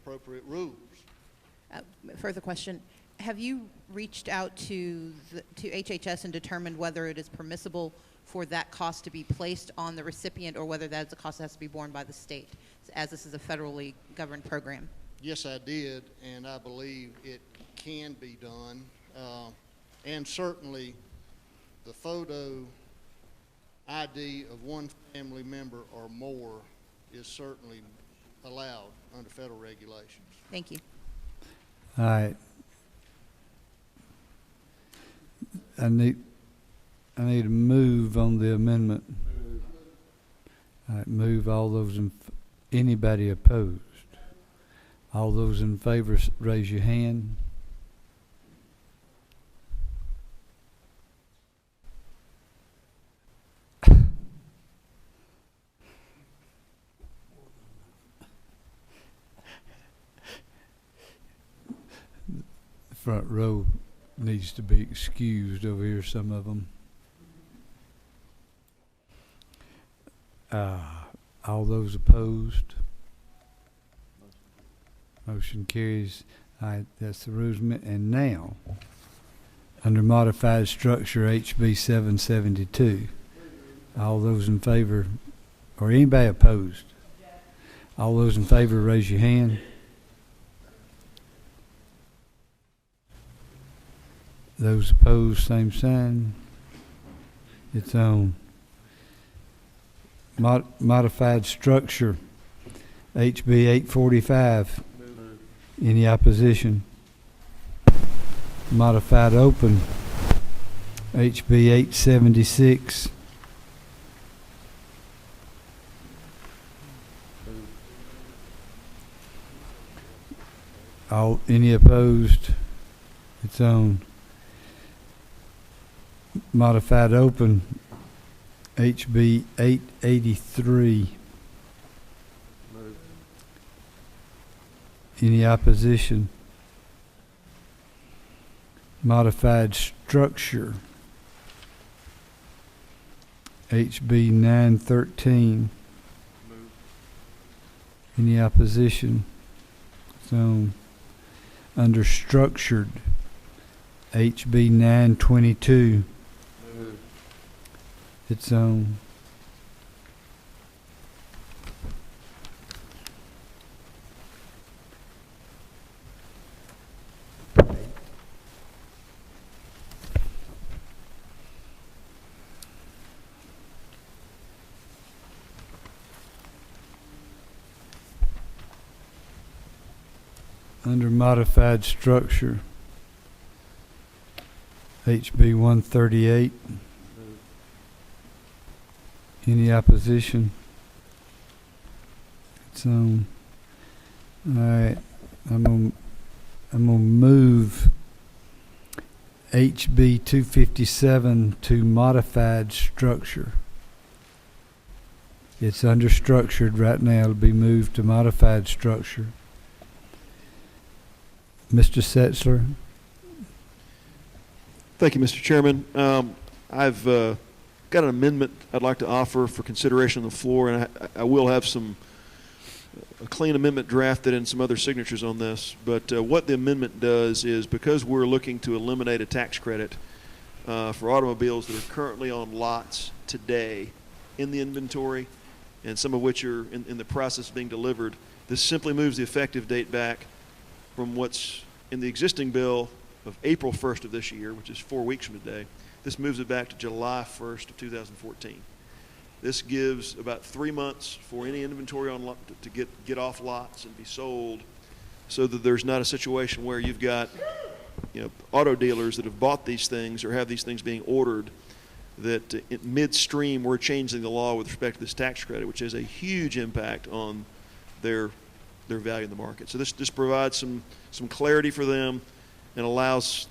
appropriate rules. Further question. Have you reached out to HHS and determined whether it is permissible for that cost to be placed on the recipient or whether that is a cost that has to be borne by the state, as this is a federally governed program? Yes, I did, and I believe it can be done. And certainly the photo ID of one family member or more is certainly allowed under federal regulations. Thank you. All right. I need a move on the amendment. All right, move. All those anybody opposed? All those in favor, raise your hand. The front row needs to be excused over here, some of them. All those opposed? Motion carries. All right, that's the rules. And now, under modified structure HB 772, all those in favor, or anybody opposed? All those in favor, raise your hand. Those opposed, same sign. It's on. Modified structure HB 845. Any opposition? Modified open HB 876. Any opposed? It's on. Modified open HB 883. Any opposition? Modified structure HB 913. Any opposition? So under structured HB 922. It's on. Under modified structure HB 138. Any opposition? It's on. All right, I'm gonna move HB 257 to modified structure. It's under structured right now. It'll be moved to modified structure. Mr. Setzler. Thank you, Mr. Chairman. I've got an amendment I'd like to offer for consideration on the floor, and I will have a clean amendment drafted and some other signatures on this. But what the amendment does is, because we're looking to eliminate a tax credit for automobiles that are currently on lots today in the inventory, and some of which are in the process of being delivered, this simply moves the effective date back from what's in the existing bill of April 1st of this year, which is 4 weeks from today. This moves it back to July 1st of 2014. This gives about 3 months for any inventory on lot to get off lots and be sold, so that there's not a situation where you've got, auto dealers that have bought these things or have these things being ordered, that in midstream we're changing the law with respect to this tax credit, which has a huge impact on their value in the market. So this provides some clarity for them and allows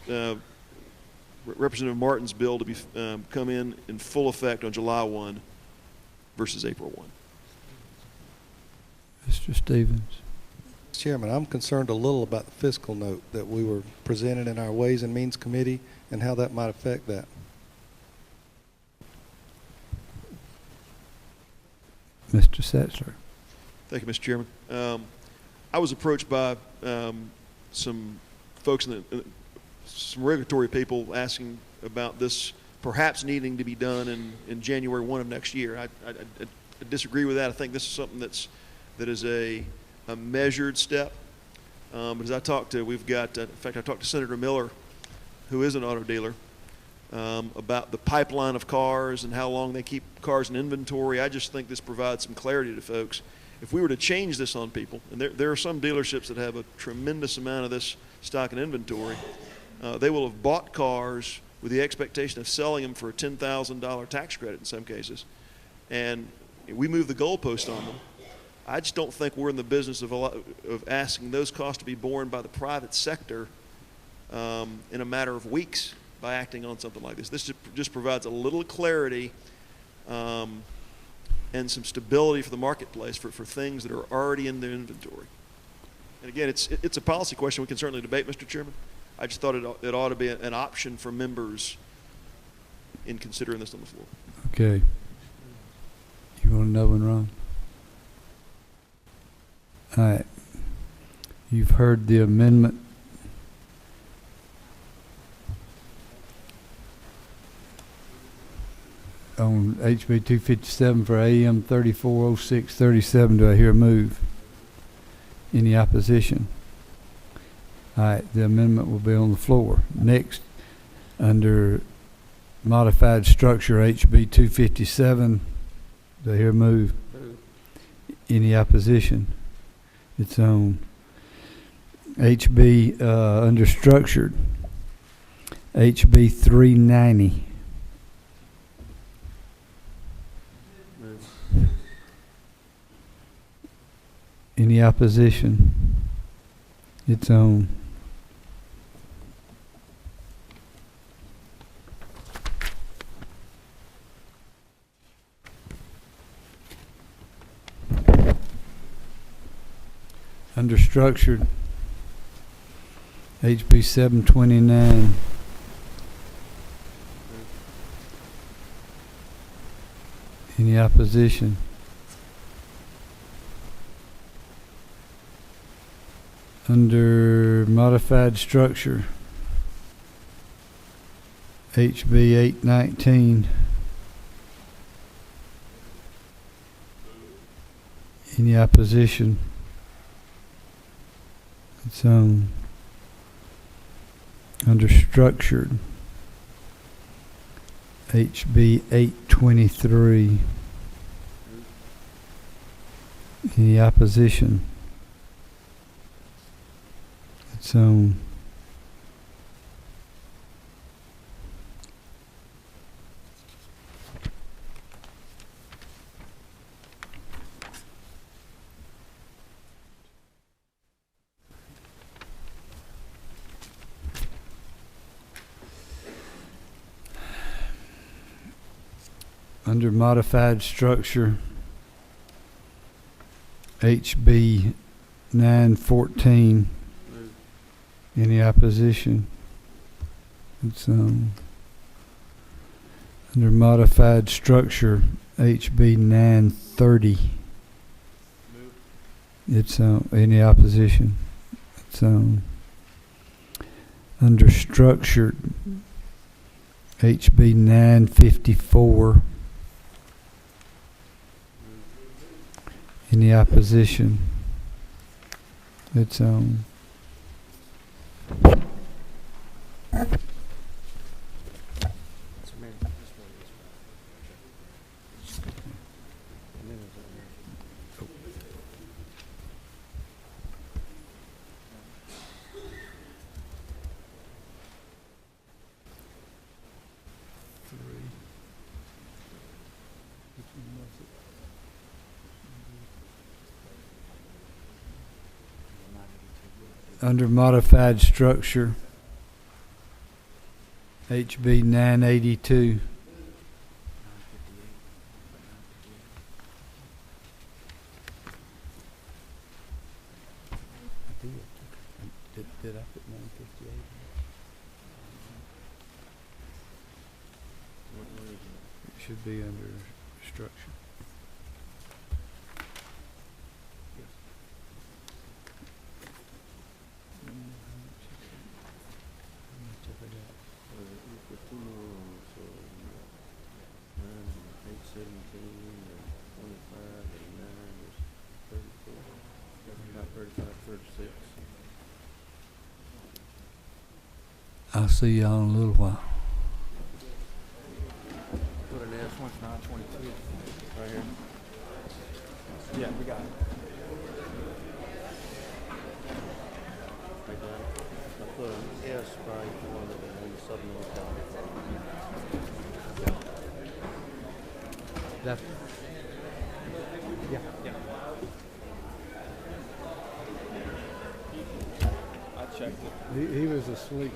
Representative Martin's bill to be come in full effect on July 1 versus April 1. Mr. Stevens. Chairman, I'm concerned a little about the fiscal note that we were presented in our Ways and Means Committee and how that might affect that. Mr. Setzler. Thank you, Mr. Chairman. I was approached by some folks some regulatory people asking about this perhaps needing to be done in January 1 of next year. I disagree with that. I think this is something that is a measured step. But as I talked to, in fact, I talked to Senator Miller, who is an auto dealer, about the pipeline of cars and how long they keep cars in inventory. I just think this provides some clarity to folks. If we were to change this on people, and there are some dealerships that have a tremendous amount of this stock in inventory, they will have bought cars with the expectation of selling them for a $10,000 tax credit in some cases, and we move the goalpost on them. I just don't think we're in the business of asking those costs to be borne by the private sector in a matter of weeks by acting on something like this. This just provides a little clarity and some stability for the marketplace for things that are already in their inventory. And again, it's a policy question we can certainly debate, Mr. Chairman. I just thought it ought to be an option for members in considering this on the floor. Okay. You want another one, Ron? All right. You've heard the amendment. On HB 257 for AM 340637, do I hear a move? Any opposition? All right, the amendment will be on the floor. Next, under modified structure HB 257, do I hear a move? Any opposition? It's on. HB under structured HB 390. Any opposition? It's on. Under structured HB 729. Any opposition? Under modified structure HB 819. Any opposition? It's under structured HB 823. Any opposition? It's under modified structure HB 914. Any opposition? It's under modified structure HB 930. It's any opposition? It's under structured HB 954. Any opposition? It's under modified structure HB 982. Did I put 958? It should be under structure. I'll see y'all in a little while. Put an S, one's 922. Right here. Yeah, we got it. Right there. I put an S by each one of them on the supplemental calendar. That's Yeah, yeah. I checked it. he was asleep.